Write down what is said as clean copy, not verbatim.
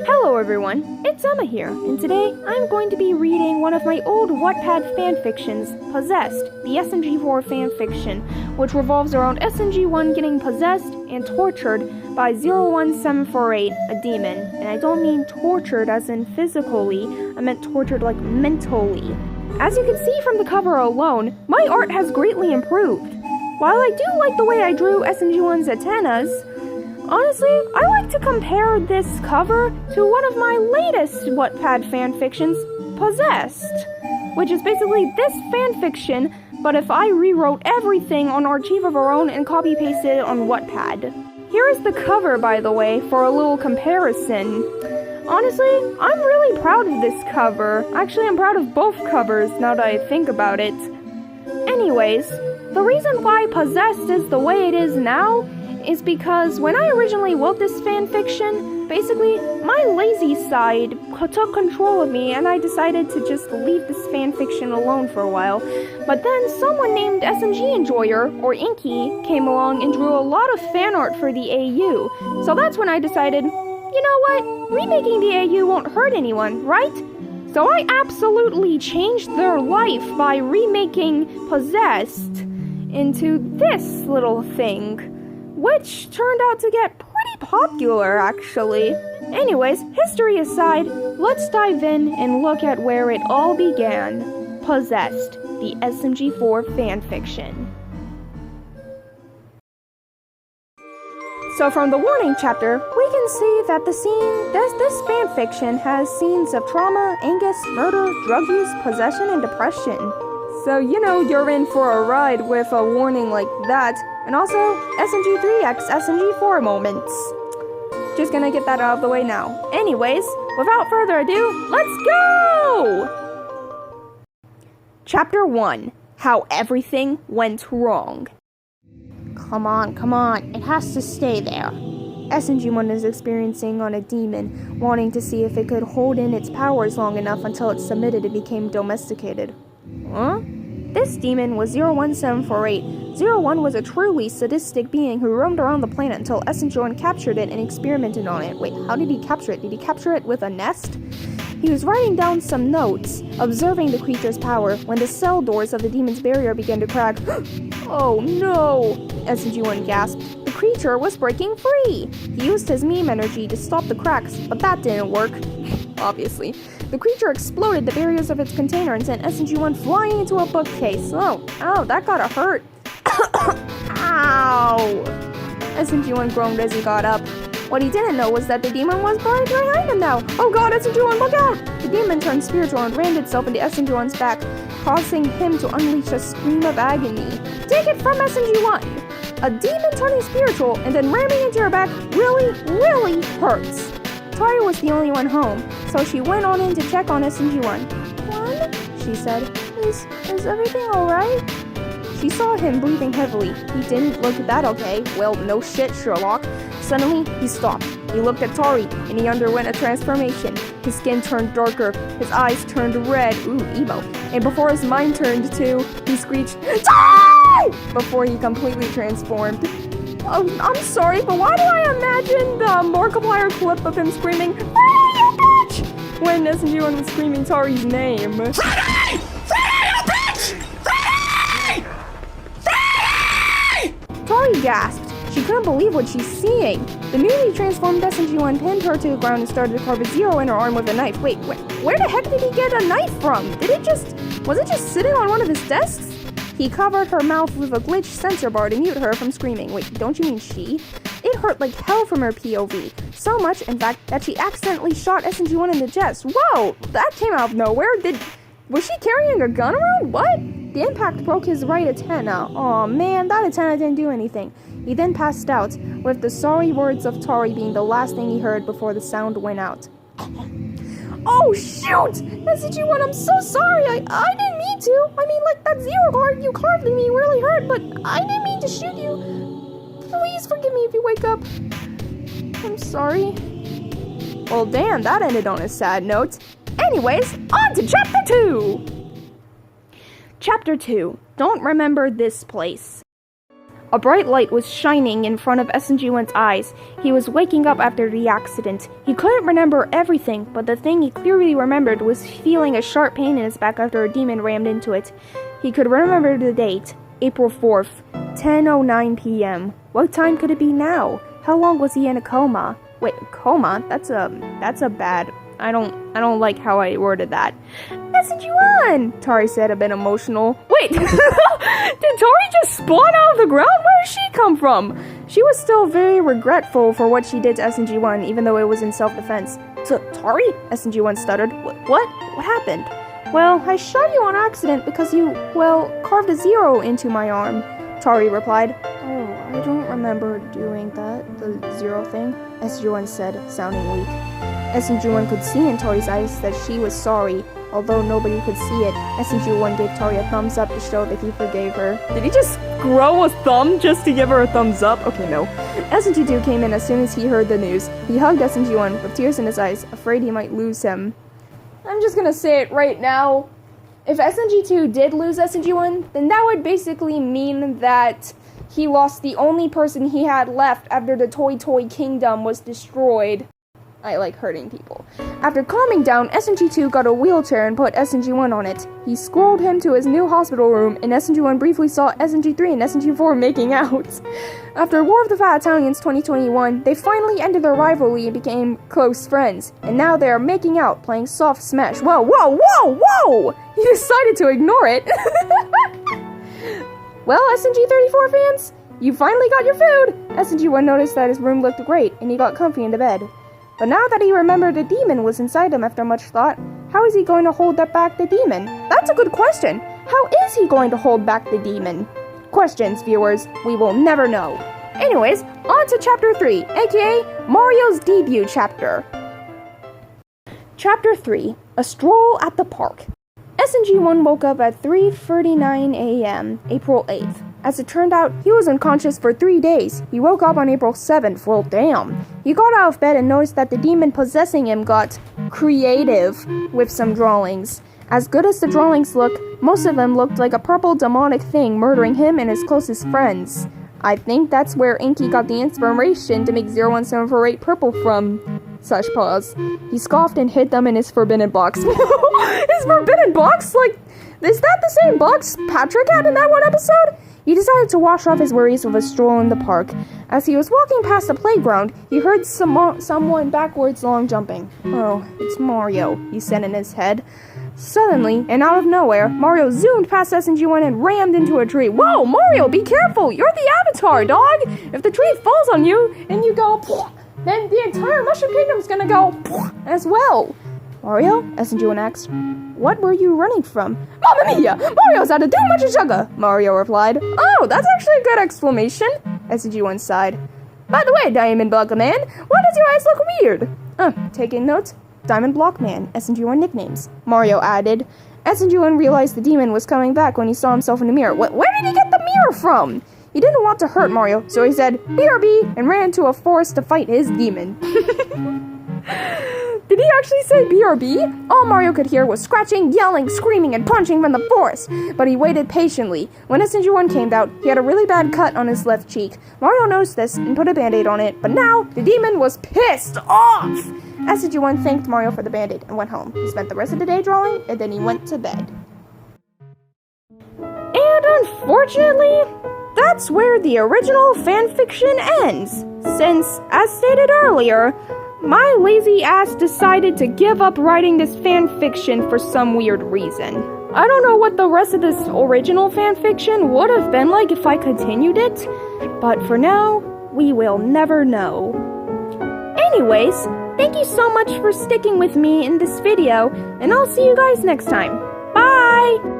Hello everyone, it's Emma here, and today I'm going to be reading one of my old Wattpad fanfictions, Pøssessed, the SMG4 fanfiction, which revolves around SMG1 getting possessed and tortured by 01748, a demon. And I don't mean tortured as in physically, I meant tortured like mentally. As you can see from the cover alone, my art has greatly improved. While I do like the way I drew SMG1's antennas, honestly, I like to compare this cover to one of my latest Wattpad fanfictions, Pøssessed, which is basically this fanfiction, but if I rewrote everything on Archive of Our Own and copy-pasted it on Wattpad. Here is the cover, by the way, for a little comparison. Honestly, I'm really proud of this cover. Actually, I'm proud of both covers, now that I think about it. Anyways, the reason why Pøssessed is the way it is now is because when I originally wrote this fanfiction, basically, my lazy side took control of me and I decided to just leave this fanfiction alone for a while. But then someone named SMG Enjoyer, or Inky, came along and drew a lot of fan art for the AU. So that's when I decided, you know what, remaking the AU won't hurt anyone, right? So I absolutely changed their life by remaking Pøssessed into this little thing, which turned out to get pretty popular, actually. Anyways, history aside, let's dive in and look at where it all began. Pøssessed, the SMG4 fanfiction. So from the warning chapter, we can see that this fanfiction has scenes of trauma, anguish, murder, drug use, possession, and depression. So, you know, you're in for a ride with a warning like that. And also, SMG3x, SMG4 moments. Just gonna get that out of the way now. Anyways, without further ado, let's go! Chapter 1. How Everything Went Wrong. Come on, it has to stay there. SMG1 is experiencing on a demon, wanting to see if it could hold in its powers long enough until it submitted and became domesticated. Huh? This demon was 01748. 01 was a truly sadistic being who roamed around the planet until SMG1 captured it and experimented on it. Wait, how did he capture it? Did he capture it with a nest? He was writing down some notes, observing the creature's power, when the cell doors of the demon's barrier began to crack. Oh no! SMG1 gasped. The creature was breaking free! He used his meme energy to stop the cracks, but that didn't work. Obviously. The creature exploded the barriers of its container and sent SMG1 flying into a bookcase. Oh, that gotta hurt. Ow! SMG1 groaned as he got up. What he didn't know was that the demon was right behind him now. Oh god, SMG1, look out! The demon turned spiritual and rammed itself into SMG1's back, causing him to unleash a scream of agony. Take it from SMG1! A demon turning spiritual and then ramming into your back really hurts. Tari was the only one home, so she went on in to check on SMG1. "One?" she said. Is everything alright?" She saw him breathing heavily. He didn't look that okay. Well, no shit, Sherlock. Suddenly, he stopped. He looked at Tari, and he underwent a transformation. His skin turned darker, his eyes turned red, ooh, emo, and before his mind turned to, he screeched, "Tari!" before he completely transformed. Oh, I'm sorry, but why do I imagine the Markiplier clip of him screaming, "Freddy, you bitch!" when SMG1 was screaming Tari's name? Freddy! Freddy, you bitch! Freddy! Freddy! Tari gasped. She couldn't believe what she's seeing. The newly transformed SMG1 pinned her to the ground and started to carve a zero in her arm with a knife. Wait, where the heck did he get a knife from? Was it just sitting on one of his desks? He covered her mouth with a glitched sensor bar to mute her from screaming. Wait, don't you mean she? It hurt like hell from her POV. So much, in fact, that she accidentally shot SMG1 in the chest. Whoa! That came out of nowhere. Was she carrying a gun around? What? The impact broke his right antenna. Aw man, that antenna didn't do anything. He then passed out, with the sorry words of Tari being the last thing he heard before the sound went out. Oh shoot! SMG1, I'm so sorry, I didn't mean to. I mean, like, that zero card you carved in me really hurt, but I didn't mean to shoot you. Please forgive me if you wake up. I'm sorry. Well, damn, that ended on a sad note. Anyways, on to Chapter 2! Chapter 2. Don't remember this place. A bright light was shining in front of SMG1's eyes. He was waking up after the accident. He couldn't remember everything, but the thing he clearly remembered was feeling a sharp pain in his back after a demon rammed into it. He could remember the date, April 4th, 10:09 p.m. What time could it be now? How long was he in a coma? Wait, coma? That's a bad... I don't like how I worded that. SMG1! Tari said, a bit emotional. Wait! Did Tari just spawn out of the ground? Where did she come from? She was still very regretful for what she did to SMG1, even though it was in self-defense. So, Tari? SMG1 stuttered. What? What happened? Well, I shot you on accident because you, well, carved a 0 into my arm. Tari replied. Oh, I don't remember doing that, the 0 thing, SMG1 said, sounding weak. SMG1 could see in Tari's eyes that she was sorry. Although nobody could see it, SMG1 gave Tari a thumbs up to show that he forgave her. Did he just grow a thumb just to give her a thumbs up? Okay, no. SMG2 came in as soon as he heard the news. He hugged SMG1 with tears in his eyes, afraid he might lose him. I'm just gonna say it right now. If SMG2 did lose SMG1, then that would basically mean that he lost the only person he had left after the Toy Kingdom was destroyed. I like hurting people. After calming down, SMG2 got a wheelchair and put SMG1 on it. He scrolled him to his new hospital room, and SMG1 briefly saw SMG3 and SMG4 making out. After War of the Fat Italians 2021, they finally ended their rivalry and became close friends. And now they are making out, playing soft smash. Whoa! He decided to ignore it. Well, SMG34 fans, you finally got your food. SMG1 noticed that his room looked great, and he got comfy into bed. But now that he remembered a demon was inside him after much thought, how is he going to hold back the demon? That's a good question. How is he going to hold back the demon? Questions, viewers. We will never know. Anyways, on to Chapter 3, aka Mario's debut chapter. Chapter 3, A Stroll at the Park. SMG1 woke up at 3:39 a.m., April 8th. As it turned out, he was unconscious for 3 days. He woke up on April 7th. Well, damn. He got out of bed and noticed that the demon possessing him got creative with some drawings. As good as the drawings look, most of them looked like a purple demonic thing murdering him and his closest friends. I think that's where Inky got the inspiration to make 01748 purple from. Such pause. He scoffed and hid them in his forbidden box. His forbidden box? Like, is that the same box Patrick had in that one episode? He decided to wash off his worries with a stroll in the park. As he was walking past the playground, he heard someone backwards long jumping. Oh, it's Mario, he said in his head. Suddenly, and out of nowhere, Mario zoomed past SMG1 and rammed into a tree. Whoa, Mario, be careful! You're the Avatar, dog! If the tree falls on you and you go, then the entire Mushroom Kingdom's gonna go as well. Mario? SMG1 asked. What were you running from? Mamma mia! Mario's out of too much sugar! Mario replied. Oh, that's actually a good exclamation. SMG1 sighed. By the way, Diamond Block Man, why does your eyes look weird? Taking notes? Diamond Block Man, SMG1 nicknames. Mario added. SMG1 realized the demon was coming back when he saw himself in the mirror. Where did he get the mirror from? He didn't want to hurt Mario, so he said, BRB, and ran into a forest to fight his demon. Did he actually say BRB? All Mario could hear was scratching, yelling, screaming, and punching from the forest, but he waited patiently. When SMG1 came out, he had a really bad cut on his left cheek. Mario noticed this and put a band-aid on it, but now the demon was pissed off! SMG1 thanked Mario for the band-aid and went home. He spent the rest of the day drawing, and then he went to bed. And unfortunately, that's where the original fanfiction ends, since, as stated earlier, my lazy ass decided to give up writing this fanfiction for some weird reason. I don't know what the rest of this original fanfiction would have been like if I continued it, but for now, we will never know. Anyways, thank you so much for sticking with me in this video, and I'll see you guys next time. Bye!